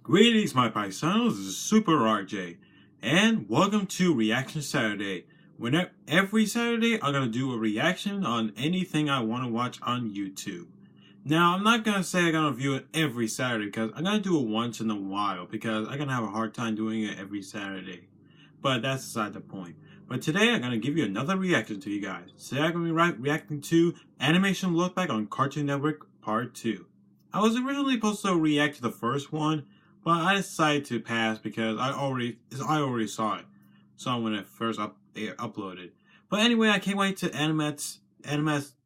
Greetings, my paisanos. This is Super RJ, and welcome to Reaction Saturday. Every Saturday, I'm gonna do a reaction on anything I want to watch on YouTube. Now, I'm not gonna say I'm gonna view it every Saturday because I'm gonna do it once in a while because I'm gonna have a hard time doing it every Saturday. But that's beside the point. But today, I'm gonna give you another reaction to you guys. Today, I'm gonna be reacting to Animation Lookback on Cartoon Network Part 2. I was originally supposed to react to the first one, but I decided to pass because I already saw it. When it first uploaded. But anyway, I can't wait to Animats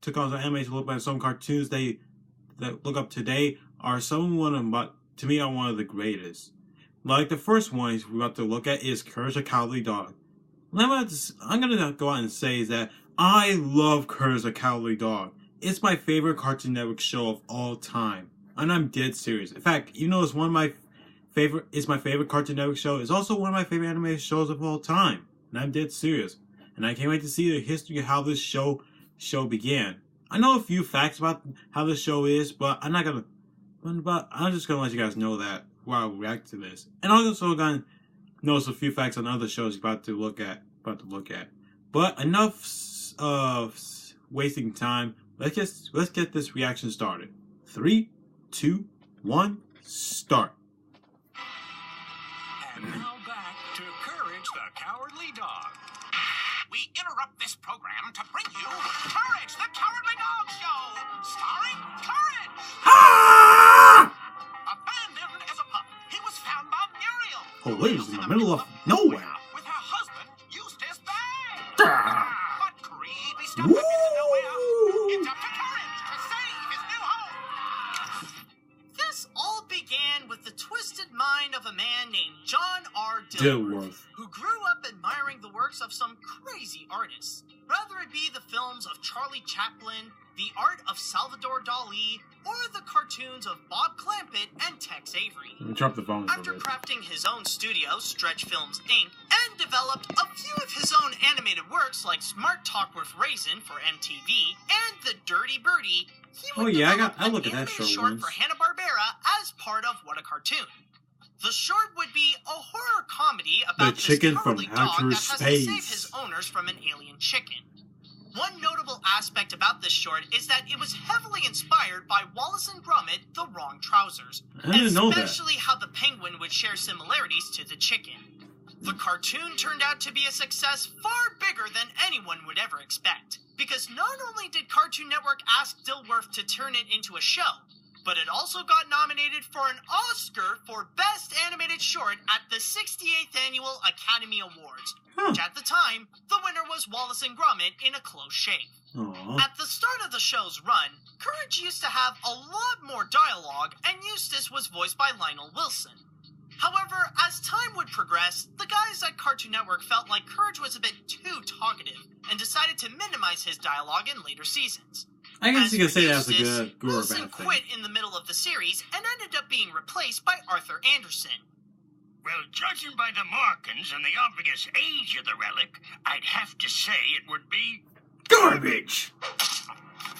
took on some Animation Lookback. Some cartoons that look up today are to me are one of the greatest. Like the first one we're about to look at is Courage the Cowardly Dog. I'm gonna go out and say that I love Courage the Cowardly Dog. It's my favorite Cartoon Network show of all time. And I'm dead serious. In fact, you know, it's my favorite Cartoon Network show. It's also one of my favorite animated shows of all time. And I'm dead serious. And I can't wait to see the history of how this show began. I know a few facts about how this show is, but I'm just gonna let you guys know that while I react to this. And I'm also gonna notice a few facts on other shows you're about to look at. But enough of wasting time. Let's get this reaction started. 3, 2, 1, start. And now back to Courage the Cowardly Dog. We interrupt this program to bring you Courage the Cowardly Dog Show, starring Courage. Ah! Abandoned as a pup, he was found by Muriel. Oh, wait, it's in the middle of nowhere. With her husband, Eustace Bay. Ah! But creepy stuff happens in nowhere. It's up to Courage to save his new home. This all began with the twisted mind of a man named John R. Dilworth, who grew up admiring the works of some crazy artists. Whether it be the films of Charlie Chaplin, the art of Salvador Dali, or the cartoons of Bob Clampett and Tex Avery. drop the phone. After crafting his own studio, Stretch Films Inc., and developed a few of his own animated works like Smart Talk with Raisin for MTV and The Dirty Birdie, he would I look at that show short once. for Hanna-Barbera as part of What a Cartoon. The short would be a horror comedy about The chicken this from cowardly dog outer that has to space. save his owners from an alien chicken. One notable aspect about this short is that it was heavily inspired by Wallace and Gromit, The Wrong Trousers, I didn't know that. especially how the penguin would share similarities to the chicken. The cartoon turned out to be a success far bigger than anyone would ever expect, because not only did Cartoon Network ask Dilworth to turn it into a show, but it also got nominated for an Oscar for Best Animated Short at the 68th Annual Academy Awards, which at the time, the winner was Wallace and Gromit in a close shave. Aww. At the start of the show's run, Courage used to have a lot more dialogue, and Eustace was voiced by Lionel Wilson. However, as time would progress, the guys at Cartoon Network felt like Courage was a bit too talkative, and decided to minimize his dialogue in later seasons. I guess you can say that's a Eustace, good or Wilson bad thing. quit in the middle of the series and ended up being replaced by Arthur Anderson. Well, judging by the markings and the obvious age of the relic, I'd have to say it would be Garbage!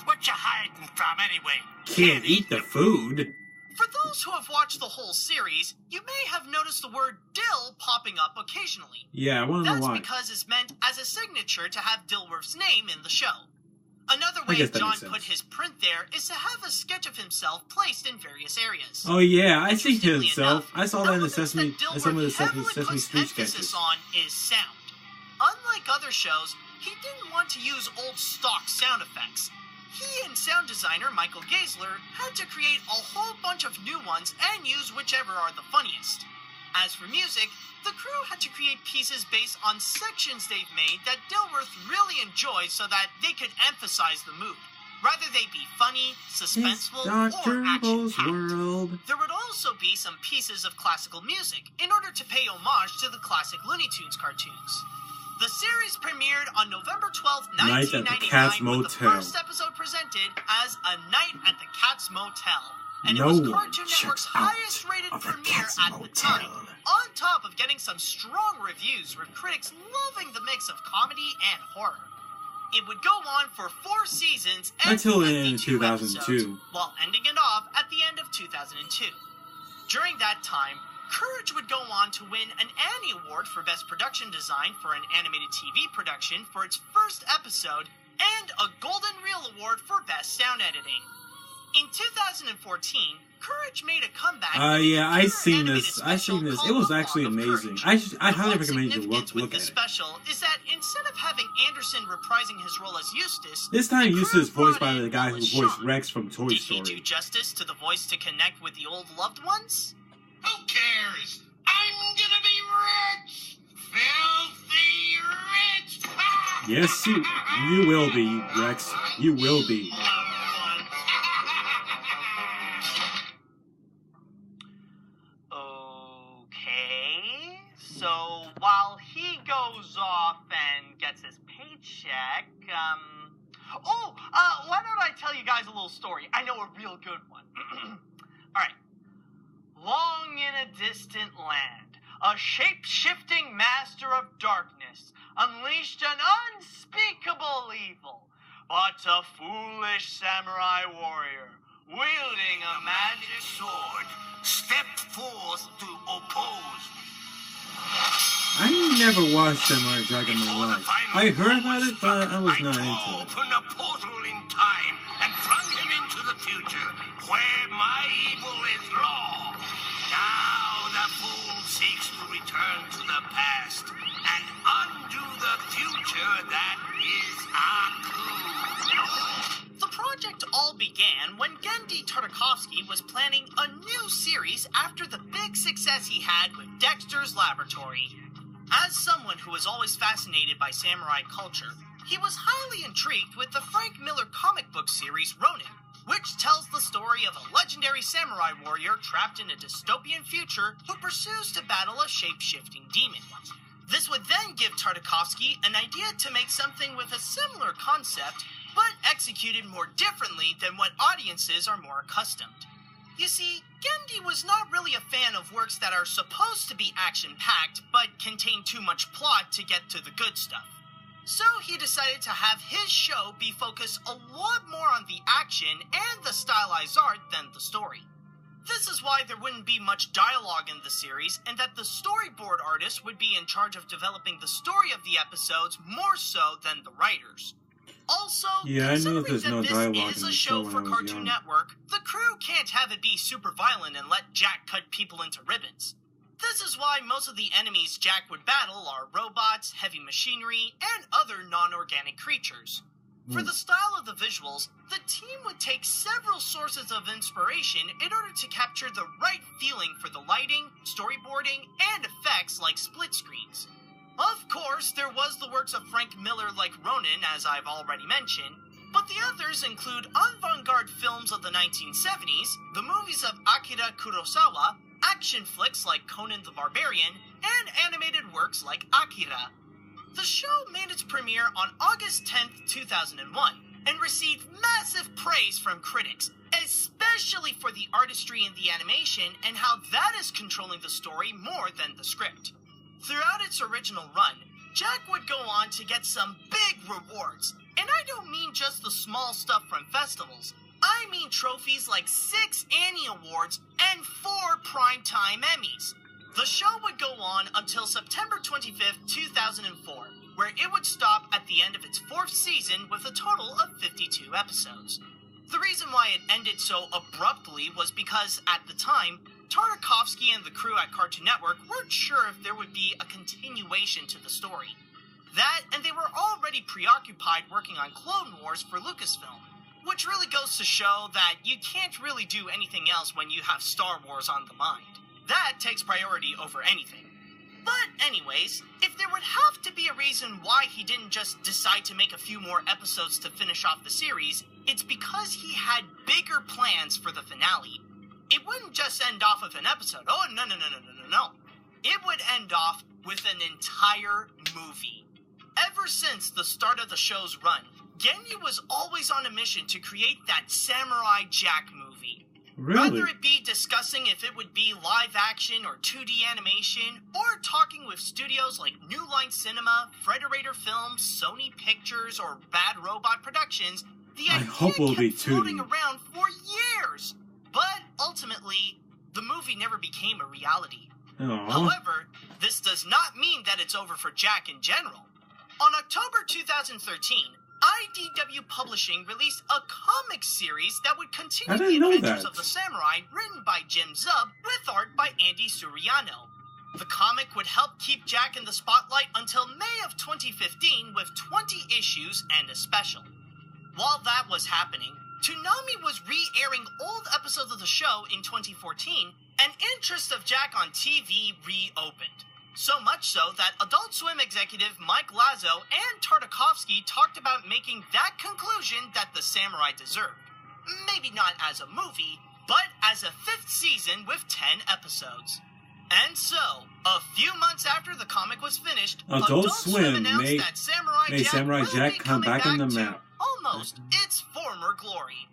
what you hiding from anyway? Can't eat the food. For those who have watched the whole series, you may have noticed the word dill popping up occasionally. Yeah, I want to know That's why. because it's meant as a signature to have Dilworth's name in the show. Another way guess that John makes sense. put his print there is to have a sketch of himself placed in various areas. Oh yeah, I see Interestingly himself. enough, I saw that in the elements Sesame, that in some of the Dilworth heavily Sesame puts Street emphasis sketches. on is sound. Unlike other shows, he didn't want to use old stock sound effects. He and sound designer Michael Geisler had to create a whole bunch of new ones and use whichever are the funniest. As for music, the crew had to create pieces based on sections they've made that Dilworth really enjoyed so that they could emphasize the mood. Rather they be funny, suspenseful, It's or Dr. Bo's action-packed. world. There would also be some pieces of classical music in order to pay homage to the classic Looney Tunes cartoons. The series premiered on November 12th, Night at the Cat's 1999, with the Motel. first episode presented as A Night at the Cat's Motel. And it No was one Cartoon Network's checks out highest-rated of the premiere Cat's at the Motel. time, on top of getting some strong reviews with critics loving the mix of comedy and horror. It would go on for 4 seasons and Until in 52 2002. episodes, while ending it off at the end of 2002. During that time, Courage would go on to win an Annie Award for Best Production Design for an animated TV production for its first episode, and a Golden Reel Award for Best Sound Editing. In 2014, Courage made a comeback. Yeah, I seen this. It was actually amazing. I highly recommend you look at the it. Special is that instead of having Anderson reprising his role as Eustace, This time Eustace is voiced by the guy who voiced Rex from Toy Story. Did he do justice to the voice to connect with the old loved ones? Who cares? I'm gonna be rich! Filthy rich! Yes, you will be, Rex. You will be. Okay, so while he goes off and gets his paycheck, why don't I tell you guys a little story? I know a real good one. Alright. Long in a distant land, a shape-shifting master of darkness unleashed an unspeakable evil. But a foolish samurai warrior, wielding a magic sword, Stepped forth to oppose me. I never watched Samurai Jack in my life. I heard about it, but I was not into it. Opened a portal in time and flung him into the future, where my evil is law. Now the fool seeks to return to the past and undo the future that is Aku. The project all began when Genndy Tartakovsky was planning a new series after the big success he had with Dexter's Laboratory. As someone who was always fascinated by samurai culture, he was highly intrigued with the Frank Miller comic book series Ronin, which tells the story of a legendary samurai warrior trapped in a dystopian future who pursues to battle a shape-shifting demon. This would then give Tartakovsky an idea to make something with a similar concept, but executed more differently than what audiences are more accustomed. You see, Genndy was not really a fan of works that are supposed to be action-packed, but contain too much plot to get to the good stuff. So he decided to have his show be focused a lot more on the action and the stylized art than the story. This is why there wouldn't be much dialogue in the series, and that the storyboard artist would be in charge of developing the story of the episodes more so than the writers. Also, yeah, I know considering there's no that dialogue this in is the a show show for when I was Cartoon young. Network, the crew can't have it be super violent and let Jack cut people into ribbons. This is why most of the enemies Jack would battle are robots, heavy machinery, and other non-organic creatures. For the style of the visuals, the team would take several sources of inspiration in order to capture the right feeling for the lighting, storyboarding, and effects like split screens. Of course, there was the works of Frank Miller like Ronin, as I've already mentioned, but the others include avant-garde films of the 1970s, the movies of Akira Kurosawa, action flicks like Conan the Barbarian, and animated works like Akira. The show made its premiere on August 10th, 2001, and received massive praise from critics, especially for the artistry in the animation and how that is controlling the story more than the script. Throughout its original run, Jack would go on to get some big rewards, and I don't mean just the small stuff from festivals. I mean trophies like 6 Annie Awards and 4 Primetime Emmys. The show would go on until September 25th, 2004, where it would stop at the end of its 4th season with a total of 52 episodes. The reason why it ended so abruptly was because, at the time, Tartakovsky and the crew at Cartoon Network weren't sure if there would be a continuation to the story. That, and they were already preoccupied working on Clone Wars for Lucasfilm, which really goes to show that you can't really do anything else when you have Star Wars on the mind. That takes priority over anything. But anyways, if there would have to be a reason why he didn't just decide to make a few more episodes to finish off the series, it's because he had bigger plans for the finale. It wouldn't just end off with an episode. Oh, no. It would end off with an entire movie. Ever since the start of the show's run, Genndy was always on a mission to create that Samurai Jack movie. Really? Whether it be discussing if it would be live action or 2D animation, or talking with studios like New Line Cinema, Frederator Films, Sony Pictures, or Bad Robot Productions, the idea hope it'll be kept floating 2D. around for years. But ultimately, The movie never became a reality. Aww. However, this does not mean that it's over for Jack in general. On October 2013, IDW Publishing released a comic series that would continue I the didn't know adventures that. of the samurai, written by Jim Zub with art by Andy Suriano. The comic would help keep Jack in the spotlight until May of 2015 with 20 issues and a special. While that was happening, Toonami was re-airing old episodes of the show in 2014, and interest of Jack on TV reopened. So much so that Adult Swim executive Mike Lazo and Tartakovsky talked about making that conclusion that the samurai deserved. Maybe not as a movie, but as a 5th season with 10 episodes. And so, a few months after the comic was finished, Adult Swim announced made that Samurai Samurai will Jack be come coming back on the to map. almost its former glory.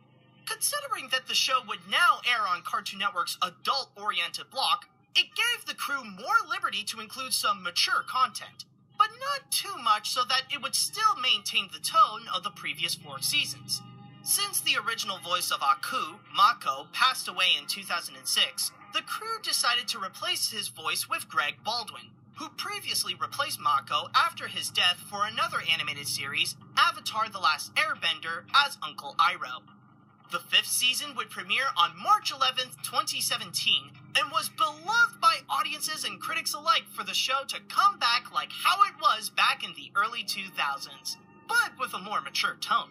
Considering that the show would now air on Cartoon Network's adult-oriented block, it gave the crew more liberty to include some mature content, but not too much so that it would still maintain the tone of the previous 4 seasons. Since the original voice of Aku, Mako, passed away in 2006, the crew decided to replace his voice with Greg Baldwin, who previously replaced Mako after his death for another animated series, Avatar: The Last Airbender, as Uncle Iroh. The 5th season would premiere on March 11th, 2017, and was beloved by audiences and critics alike for the show to come back like how it was back in the early 2000s, but with a more mature tone.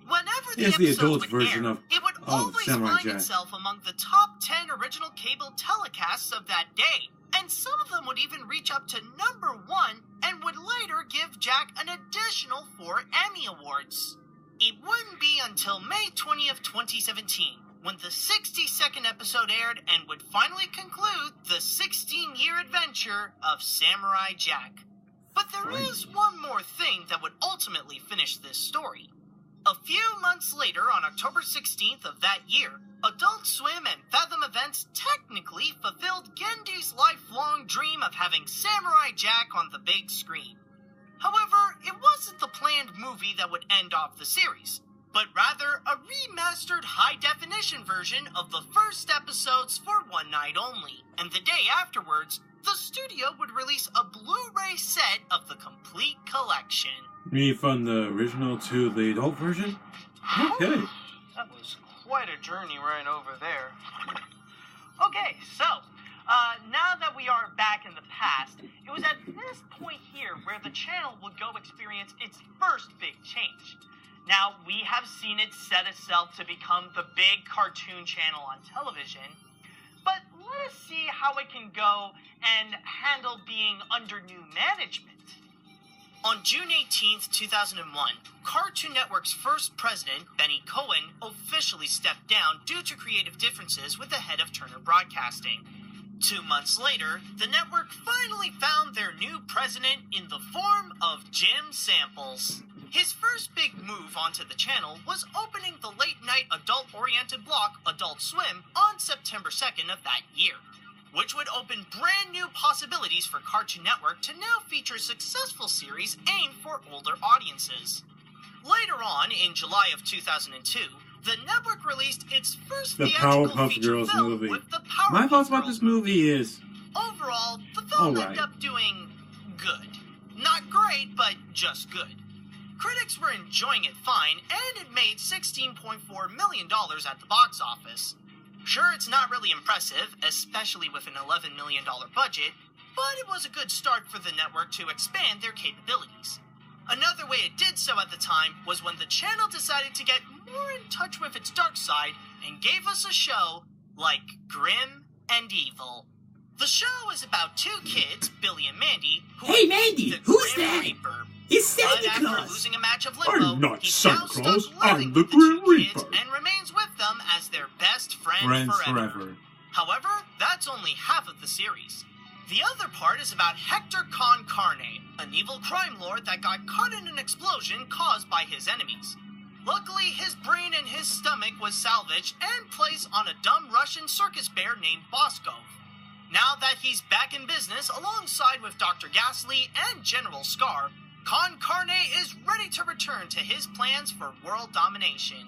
Whenever the It's the episodes adult would version air, of it would always Samurai find Jack. itself among the top 10 original cable telecasts of that day, and some of them would even reach up to number 1 and would later give Jack an additional 4 Emmy Awards. It wouldn't be until May 20th, 2017, when the 62nd episode aired and would finally conclude the 16-year adventure of Samurai Jack. But there is one more thing that would ultimately finish this story. A few months later, on October 16th of that year, Adult Swim and Fathom Events technically fulfilled Gendy's lifelong dream of having Samurai Jack on the big screen. However, it wasn't the planned movie that would end off the series, but rather a remastered high-definition version of the first episodes for one night only. And the day afterwards, the studio would release a Blu-ray set of the complete collection. You mean from the original to the adult version? Okay. That was quite a journey right over there. Okay, so, now that we are back in the past, it was at this point here where the channel would go experience its first big change. Now, we have seen it set itself to become the big cartoon channel on television, but let us see how it can go and handle being under new management. On June 18th, 2001, Cartoon Network's first president, Benny Cohen, officially stepped down due to creative differences with the head of Turner Broadcasting. 2 months later, the network finally found their new president in the form of Jim Samples. His first big move onto the channel was opening the late-night adult-oriented block Adult Swim on September 2nd of that year, which would open brand new possibilities for Cartoon Network to now feature successful series aimed for older audiences. Later on, in July of 2002, the network released its first The theatrical Powerpuff feature Girls film movie. with the Powerpuff My thoughts about Girls this movie is... Overall, the film Alright. ended up doing good. Not great, but just good. Critics were enjoying it fine, and it made $16.4 million at the box office. Sure, it's not really impressive, especially with an $11 million budget, but it was a good start for the network to expand their capabilities. Another way it did so at the time was when the channel decided to get more in touch with its dark side and gave us a show like Grim and Evil. The show is about 2 kids, Billy and Mandy, who Hey, are Mandy, the who's Grim that? Reaper. It's But Santa after Claus. losing a match of Limbo, I'm not he's Santa now stuck Claus, living I'm the with the 2 Grim kids Reaper. and remains with them as their best friend Friends forever. forever. However, that's only half of the series. The other part is about Hector Con Carne, an evil crime lord that got caught in an explosion caused by his enemies. Luckily, his brain and his stomach was salvaged and placed on a dumb Russian circus bear named Boskov. Now that he's back in business alongside with Dr. Ghastly and General Scar, Con Carne is ready to return to his plans for world domination.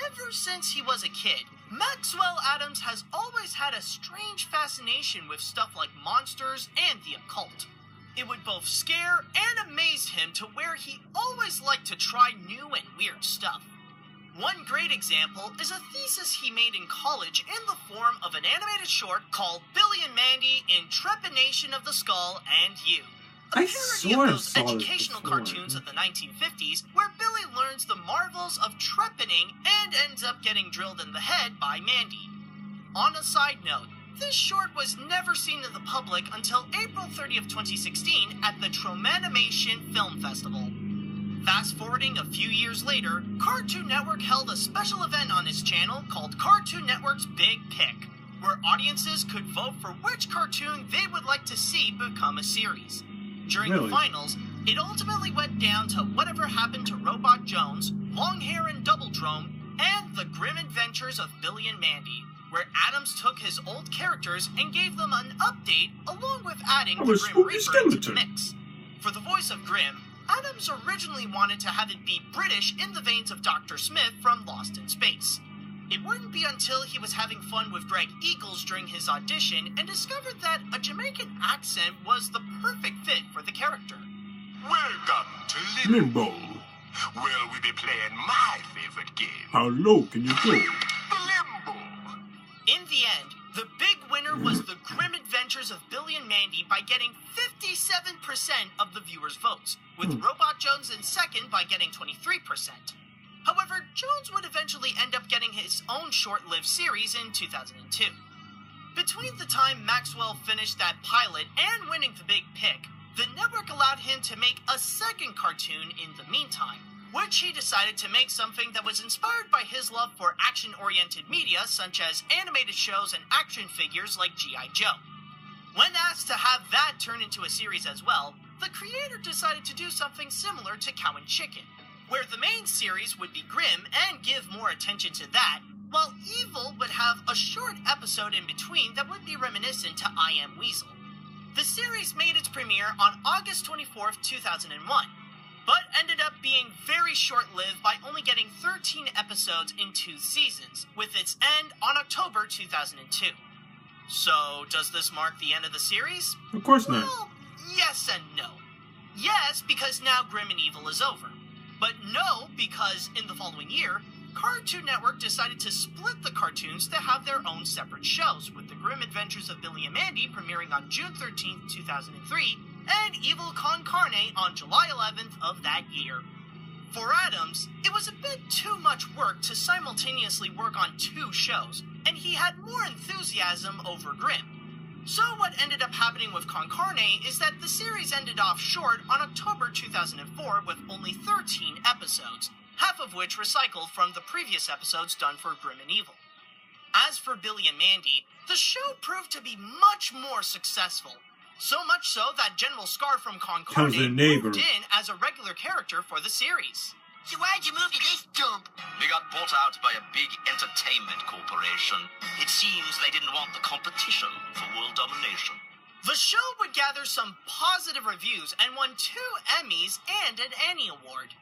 Ever since he was a kid, Maxwell Adams has always had a strange fascination with stuff like monsters and the occult. It would both scare and amaze him to where he always liked to try new and weird stuff. One great example is a thesis he made in college in the form of an animated short called Billy and Mandy in Trepanation of the Skull and You. A I parody sort of of those saw it educational before. cartoons of the 1950s where Billy learns the marvels of trepanning and ends up getting drilled in the head by Mandy. On a side note, this short was never seen to the public until April 30th, 2016 at the Tromanimation Film Festival. Fast forwarding a few years later, Cartoon Network held a special event on its channel called Cartoon Network's Big Pick, where audiences could vote for which cartoon they would like to see become a series. During Really? the finals, it ultimately went down to Whatever Happened to Robot Jones, Longhair and Doubledrome, and The Grim Adventures of Billy and Mandy, where Adams took his old characters and gave them an update along with adding Oh, the a Grim spooky Reaper to skeleton. the mix. For the voice of Grim, Adams originally wanted to have it be British in the veins of Dr. Smith from Lost in Space. It wouldn't be until he was having fun with Greg Eagles during his audition and discovered that a Jamaican accent was the perfect fit for the character. Welcome to Limbo, Limbo. where we be playing my favorite game, How low can you go? Limbo. In the end, the big winner was The Grim Adventures of Billy and Mandy by getting 57% of the viewers' votes, with Robot Jones in second by getting 23%. However, Jones would eventually end up getting his own short-lived series in 2002. Between the time Maxwell finished that pilot and winning the Big Pick, the network allowed him to make a second cartoon in the meantime, which he decided to make something that was inspired by his love for action-oriented media such as animated shows and action figures like G.I. Joe. When asked to have that turn into a series as well, the creator decided to do something similar to Cow and Chicken, where the main series would be grim and give more attention to that, while Evil would have a short episode in between that would be reminiscent to I Am Weasel. The series made its premiere on August 24th, 2001, but ended up being very short-lived by only getting 13 episodes in 2 seasons, with its end on October 2002. So, does this mark the end of the series? Of course not. Well, yes and no. Yes, because now Grim and Evil is over. But no, because in the following year, Cartoon Network decided to split the cartoons to have their own separate shows, with The Grim Adventures of Billy and Mandy premiering on June 13th, 2003, and Evil Con Carne on July 11th of that year. For Adams, it was a bit too much work to simultaneously work on 2 shows, and he had more enthusiasm over Grim. So what ended up happening with Con Carne is that the series ended off short on October 2004 with only 13 episodes, half of which recycled from the previous episodes done for Grim and Evil. As for Billy and Mandy, the show proved to be much more successful. So much so that General Scar from Con Carne Comes the neighbor. moved in as a regular character for the series. So why'd you move to this dump? We got bought out by a big entertainment corporation. It seems they didn't want the competition for world domination. The show would gather some positive reviews and won 2 Emmys and an Annie Award.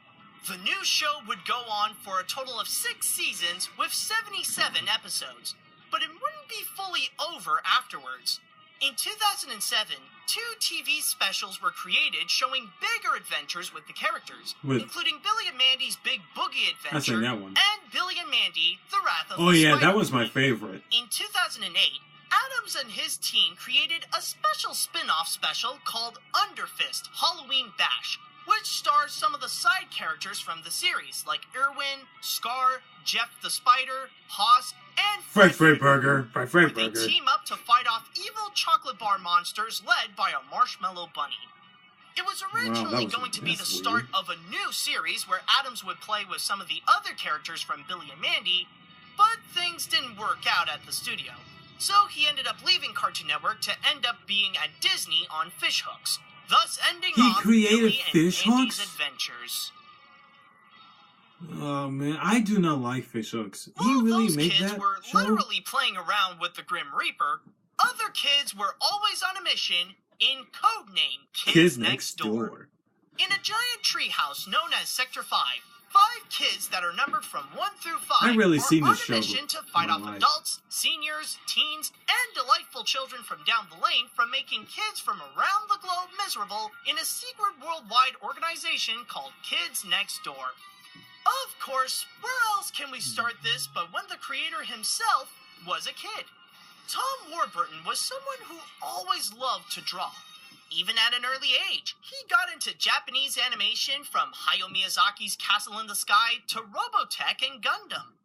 The new show would go on for a total of 6 seasons with 77 episodes, but it wouldn't be fully over afterwards. In 2007, 2 TV specials were created showing bigger adventures with the characters, including Billy and Mandy's Big Boogie Adventure I've seen that one. and Billy and Mandy, The Wrath of Oh the yeah, Spider. that was my favorite. In 2008, Adams and his team created a special spin-off special called Underfist Halloween Bash, which stars some of the side characters from the series, like Irwin, Scar, Jeff the Spider, Hoss, and Fred Burger. where they team up to fight off evil chocolate bar monsters led by a marshmallow bunny. It was originally going to be the start of a new series where Adams would play with some of the other characters from Billy and Mandy, but things didn't work out at the studio. So he ended up leaving Cartoon Network to end up being at Disney on Fishhooks, thus ending off Billy and Mandy's adventures. Oh man, I do not like Fishhooks. He While really those made kids that were show? literally playing around with the Grim Reaper, other kids were always on a mission in codename Kids Next Door. In a giant treehouse known as Sector 5, 5 kids that are numbered from 1 through 5 I've really are seen on this a show mission to fight in my off life. adults, seniors, teens, and delightful children from down the lane from making kids from around the globe miserable in a secret worldwide organization called Kids Next Door. Of course, where else can we start this but when the creator himself was a kid? Tom Warburton was someone who always loved to draw. Even at an early age, he got into Japanese animation from Hayao Miyazaki's Castle in the Sky to Robotech and Gundam.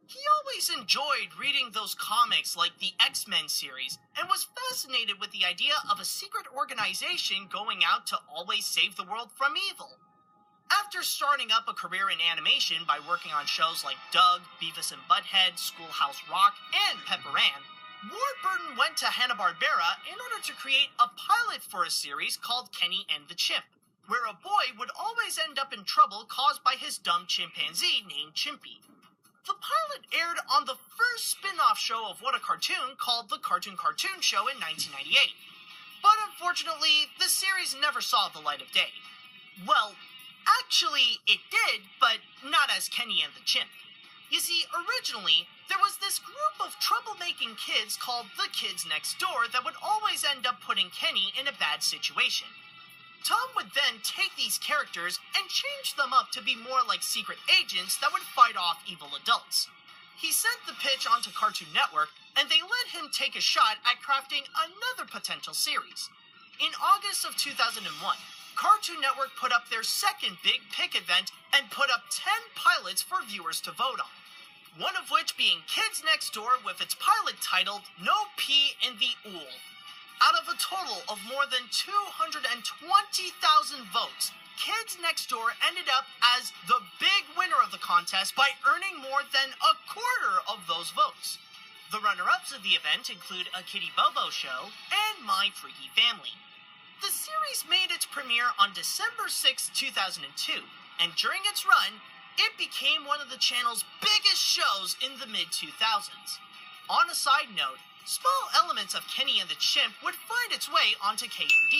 He always enjoyed reading those comics like the X-Men series and was fascinated with the idea of a secret organization going out to always save the world from evil. After starting up a career in animation by working on shows like Doug, Beavis and Butthead, Schoolhouse Rock, and Pepper Ann, Warburton went to Hanna-Barbera in order to create a pilot for a series called Kenny and the Chimp, where a boy would always end up in trouble caused by his dumb chimpanzee named Chimpy. The pilot aired on the first spin-off show of What a Cartoon called The Cartoon Show in 1998. But unfortunately, the series never saw the light of day. Well, actually it did, but not as Kenny and the Chimp. You see, originally, there was this group of troublemaking kids called the Kids Next Door that would always end up putting Kenny in a bad situation. Tom would then take these characters and change them up to be more like secret agents that would fight off evil adults. He sent the pitch onto Cartoon Network, and they let him take a shot at crafting another potential series. In August of 2001, Cartoon Network put up their second big pick event and put up 10 pilots for viewers to vote on. One of which being Kids Next Door with its pilot titled No Pee in the Ool. Out of a total of more than 220,000 votes, Kids Next Door ended up as the big winner of the contest by earning more than a quarter of those votes. The runner-ups of the event include A Kitty Bobo Show and My Freaky Family. The series made its premiere on December 6, 2002, and during its run, it became one of the channel's biggest shows in the mid-2000s. On a side note, small elements of Kenny and the Chimp would find its way onto KND,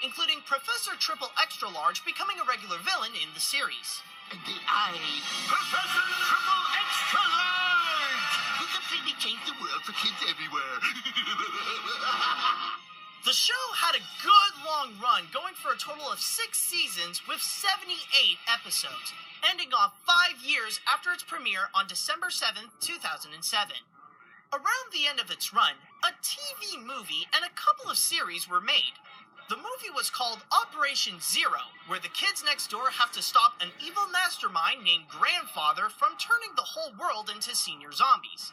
including Professor Triple Extra Large becoming a regular villain in the series. Professor Triple Extra Large! Who completely changed the world for kids everywhere. The show had a good long run, going for a total of 6 seasons with 78 episodes, ending off 5 years after its premiere on December 7, 2007. Around the end of its run, a TV movie and a couple of series were made. The movie was called Operation Zero, where the kids next door have to stop an evil mastermind named Grandfather from turning the whole world into senior zombies.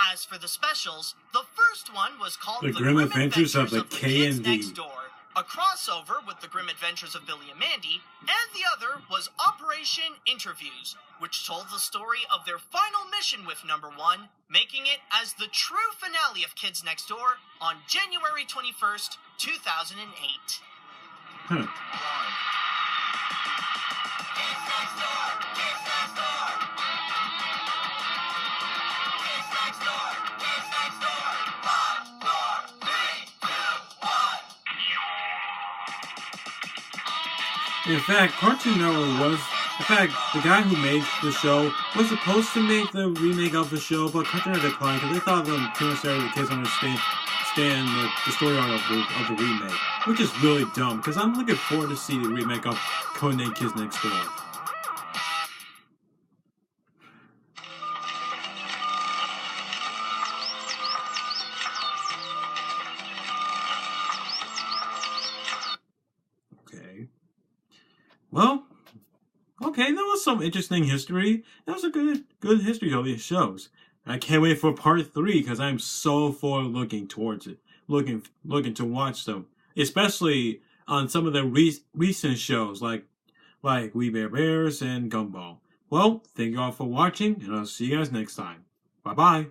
As for the specials, the first one was called The Grim Adventures of the Kids KND. Next Door, a crossover with The Grim Adventures of Billy and Mandy, and the other was Operation Interviews, which told the story of their final mission with number 1, making it as the true finale of Kids Next Door on January 21st, 2008. Huh. In fact, Cartoon Network was... In fact, the guy who made the show was supposed to make the remake of the show, but Cartoon Network declined because they thought too much the kids understand the story arc of the remake, which is really dumb, because I'm looking forward to see the remake of Codename Kids Next Door. Okay. Well, okay, that was some interesting history. That was a good history of these shows. I can't wait for part 3 because I'm so forward looking towards it. Looking to watch them, especially on some of the recent shows like We Bare Bears and Gumball. Well, thank you all for watching, and I'll see you guys next time. Bye bye.